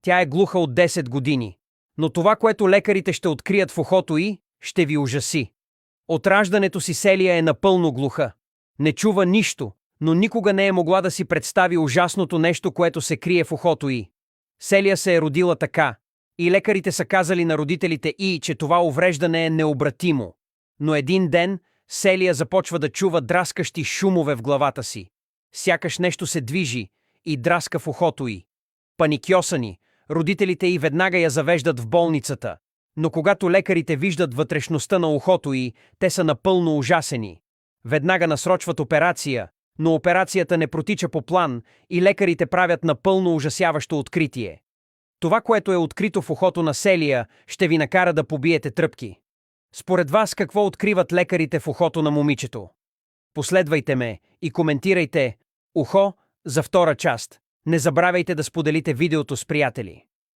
Тя е глуха от 10 години. Но това, което лекарите ще открият в ухото й, ще ви ужаси. От раждането си Селия е напълно глуха. Не чува нищо, но никога не е могла да си представи ужасното нещо, което се крие в ухото й. Селия се е родила така, и лекарите са казали на родителите й, че това увреждане е необратимо. Но един ден Селия започва да чува драскащи шумове в главата си. Сякаш нещо се движи и драска в ухото й. Паникьосани, родителите й веднага я завеждат в болницата. Но когато лекарите виждат вътрешността на ухото й, те са напълно ужасени. Веднага насрочват операция, но операцията не протича по план и лекарите правят напълно ужасяващо откритие. Това, което е открито в ухото на Селия, ще ви накара да побиете тръпки. Според вас какво откриват лекарите в ухото на момичето? Последвайте ме и коментирайте «Ухо» за втора част. Не забравяйте да споделите видеото с приятели.